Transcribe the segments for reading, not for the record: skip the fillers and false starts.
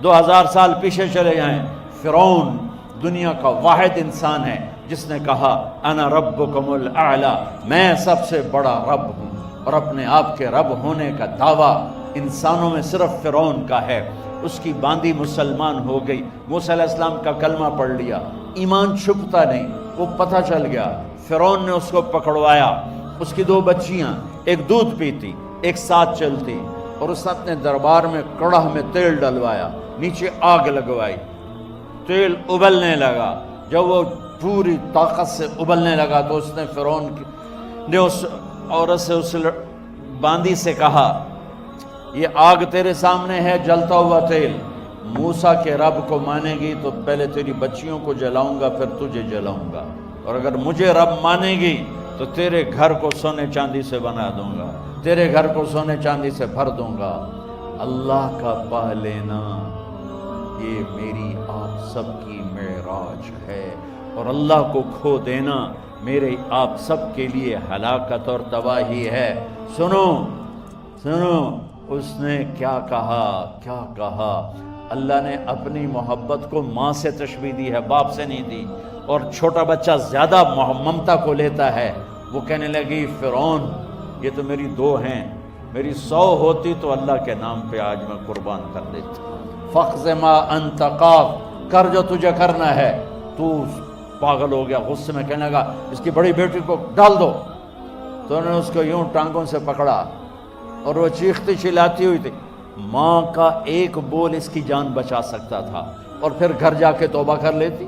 2000 سال پیچھے چلے جائیں، فرعون دنیا کا واحد انسان ہے جس نے کہا انا ربکم الاعلی، میں سب سے بڑا رب ہوں، اور اپنے آپ کے رب ہونے کا دعویٰ انسانوں میں صرف فرعون کا ہے۔ اس کی باندی مسلمان ہو گئی، موسیٰ علیہ السلام کا کلمہ پڑھ لیا، ایمان چھپتا نہیں، وہ پتہ چل گیا۔ فرعون نے اس کو پکڑوایا، اس کی 2 بچیاں، ایک دودھ پیتی ایک ساتھ چلتی، اور اس نے اپنے دربار میں کڑاہ میں تیل ڈلوایا، نیچے آگ لگوائی، تیل ابلنے لگا۔ جب وہ پوری طاقت سے ابلنے لگا تو اس نے فرعون نے اس عورت سے، اس باندی سے کہا یہ آگ تیرے سامنے ہے، جلتا ہوا تیل، موسیٰ کے رب کو مانے گی تو پہلے تیری بچیوں کو جلاؤں گا، پھر تجھے جلاؤں گا، اور اگر مجھے رب مانے گی تو تیرے گھر کو سونے چاندی سے بنا دوں گا، تیرے گھر کو سونے چاندی سے بھر دوں گا۔ اللہ کا پا لینا یہ میری آپ سب کی معراج ہے، اور اللہ کو کھو دینا میرے آپ سب کے لیے ہلاکت اور تباہی ہے۔ سنو سنو، اس نے کیا کہا؟ اللہ نے اپنی محبت کو ماں سے تشبیہ دی ہے، باپ سے نہیں دی، اور چھوٹا بچہ زیادہ ممتا کو لیتا ہے۔ وہ کہنے لگی فرعون یہ تو میری 2 ہیں، میری 100 ہوتی تو اللہ کے نام پہ آج میں قربان کر دیتا۔ فَاقْضِ مَا أَنْتَ قَاضٍ، کر جو تجھے کرنا ہے۔ تو پاگل ہو گیا، غصے میں کہنے لگا اس کی بڑی بیٹی کو ڈال دو۔ تو انہوں نے اس کو یوں ٹانگوں سے پکڑا، اور وہ چیختی چلاتی ہوئی تھی۔ ماں کا ایک بول اس کی جان بچا سکتا تھا، اور پھر گھر جا کے توبہ کر لیتی۔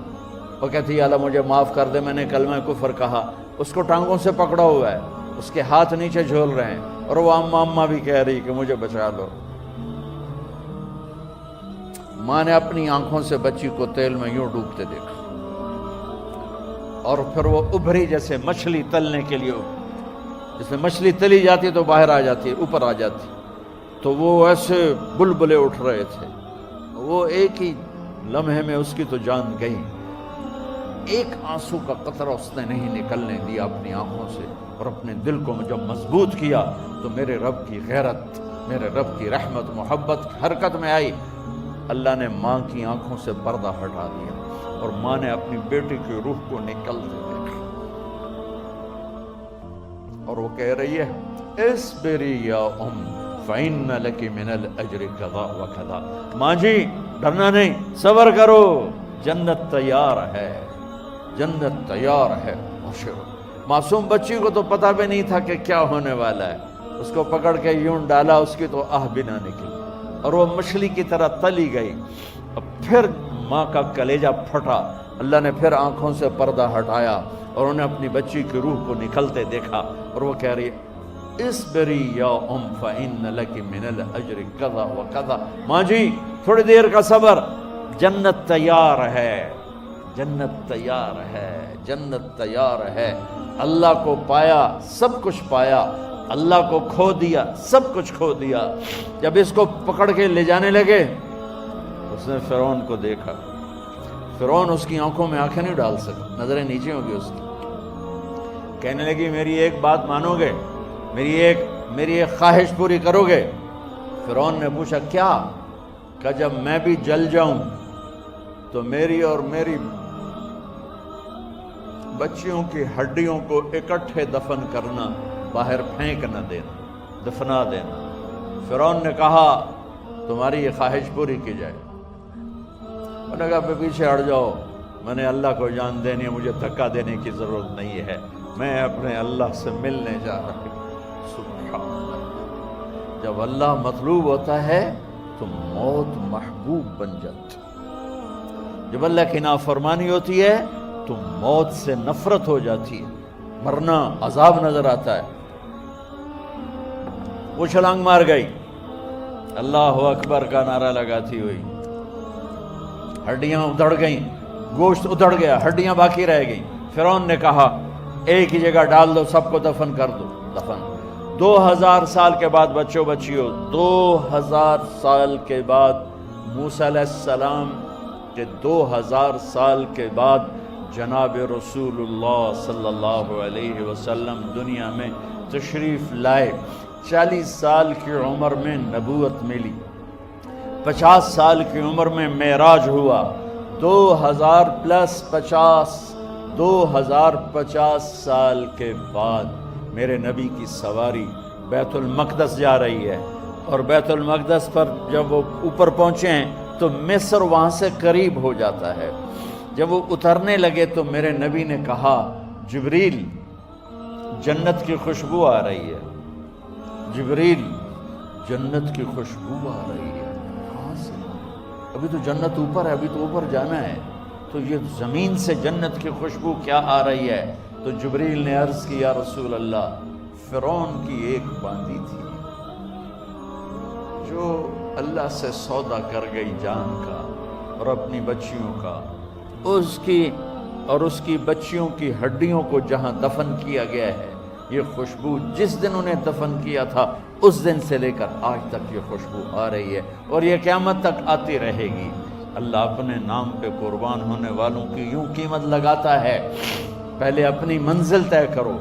وہ کہتی یا اللہ مجھے معاف کر دے، میں نے کلمہ کفر کہا۔ اس کو ٹانگوں سے پکڑا ہوا ہے، اس کے ہاتھ نیچے جھول رہے ہیں، اور وہ اماں بھی کہہ رہی کہ مجھے بچا لو۔ ماں نے اپنی آنکھوں سے بچی کو تیل میں یوں ڈوبتے دیکھا، اور پھر وہ ابھری جیسے مچھلی تلنے کے لیے، جس میں مچھلی تلی جاتی تو باہر آ جاتی، اوپر آ جاتی، تو وہ ایسے بلبلے اٹھ رہے تھے۔ وہ ایک ہی لمحے میں اس کی تو جان گئی، ایک آنسو کا قطرہ اس نے نہیں نکلنے دیا اپنی آنکھوں سے، اور اپنے دل کو جب مضبوط کیا تو میرے رب کی غیرت، میرے رب کی رحمت محبت حرکت میں آئی۔ اللہ نے ماں کی آنکھوں سے پردہ ہٹا دیا، اور ماں نے اپنی بیٹی کی روح کو نکلتے دیکھا، اور وہ کہہ رہی ہے اصبری یا ام فإن لک من الأجر کذا وکذا، ماں جی ڈرنا نہیں، صبر کرو، جنت تیار ہے، جنت تیار ہے۔ معصوم بچی کو تو پتہ بھی نہیں تھا کہ کیا ہونے والا ہے، اس کو پکڑ کے یوں ڈالا، اس کی تو آہ بھی نہ نکلی، اور وہ مچھلی کی طرح تلی گئی۔ اب پھر ماں کا کلیجہ پھٹا، اللہ نے پھر آنکھوں سے پردہ ہٹایا، اور انہیں اپنی بچی کی روح کو نکلتے دیکھا، اور وہ کہہ رہی اصبری یا ام فإن لک من الأجر کذا وکذا، ماں جی تھوڑی دیر کا صبر، جنت تیار ہے، جنت تیار ہے، جنت تیار ہے۔ اللہ کو پایا سب کچھ پایا، اللہ کو کھو دیا سب کچھ کھو دیا۔ جب اس کو پکڑ کے لے جانے لگے، اس نے فرعون کو دیکھا، فرعون اس کی آنکھوں میں آنکھیں نہیں ڈال سکتا، نظریں نیچے ہوگی اس کی۔ کہنے لگی میری ایک بات مانو گے، میری ایک خواہش پوری کرو گے؟ فرعون نے پوچھا کیا؟ کہ جب میں بھی جل جاؤں تو میری اور میری بچیوں کی ہڈیوں کو اکٹھے دفن کرنا، باہر پھینک نہ دینا، دفنا دینا۔ فرعون نے کہا تمہاری یہ خواہش پوری کی جائے۔ انہوں نے کہا پیچھے ہٹ جاؤ، میں نے اللہ کو جان دینی ہے، مجھے دھکا دینے کی ضرورت نہیں ہے، میں اپنے اللہ سے ملنے جا رہا ہوں۔ سبحان اللہ، جب اللہ مطلوب ہوتا ہے تو موت محبوب بن جاتی، جب اللہ کی نافرمانی ہوتی ہے تو موت سے نفرت ہو جاتی ہے، مرنا عذاب نظر آتا ہے۔ وہ چھلانگ مار گئی، اللہ اکبر کا نعرہ لگاتی ہوئی، ہڈیاں ادھڑ گئیں، گوشت ادھڑ گیا، ہڈیاں باقی رہ گئیں۔ فرعون نے کہا ایک ہی جگہ ڈال دو، سب کو دفن کر دو، دفن۔ 2000 سال کے بعد بچوں بچیوں، 2000 سال کے بعد موسیٰ علیہ السلام کے 2000 سال کے بعد جناب رسول اللہ صلی اللہ علیہ وسلم دنیا میں تشریف لائے۔ 40 سال کی عمر میں نبوت ملی، 50 سال کی عمر میں معراج ہوا، 2000 پلس 50 2050 سال کے بعد میرے نبی کی سواری بیت المقدس جا رہی ہے، اور بیت المقدس پر جب وہ اوپر پہنچے ہیں تو مصر وہاں سے قریب ہو جاتا ہے۔ جب وہ اترنے لگے تو میرے نبی نے کہا جبریل جنت کی خوشبو آ رہی ہے، جبریل جنت کی خوشبو آ رہی ہے، کہاں سے؟ ابھی تو جنت اوپر ہے، ابھی تو اوپر جانا ہے، تو یہ زمین سے جنت کی خوشبو کیا آ رہی ہے؟ تو جبریل نے عرض کی یا رسول اللہ، فرعون کی ایک باندی تھی جو اللہ سے سودا کر گئی جان کا اور اپنی بچیوں کا، اس کی بچیوں کی ہڈیوں کو جہاں دفن کیا گیا ہے، یہ خوشبو جس دن انہیں دفن کیا تھا اس دن سے لے کر آج تک یہ خوشبو آ رہی ہے اور یہ قیامت تک آتی رہے گی۔ اللہ اپنے نام پہ قربان ہونے والوں کی یوں قیمت لگاتا ہے، پہلے اپنی منزل طے کرو،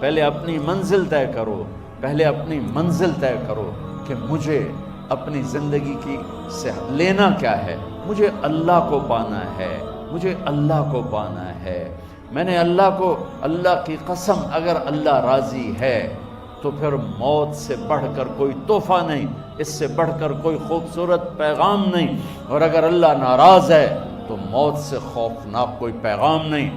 پہلے اپنی منزل طے کرو، پہلے اپنی منزل طے کرو کہ مجھے اپنی زندگی کی سے لینا کیا ہے، مجھے اللہ کو پانا ہے، مجھے اللہ کو پانا ہے۔ میں نے اللہ کی قسم، اگر اللہ راضی ہے تو پھر موت سے بڑھ کر کوئی تحفہ نہیں، اس سے بڑھ کر کوئی خوبصورت پیغام نہیں، اور اگر اللہ ناراض ہے تو موت سے خوفناک کوئی پیغام نہیں۔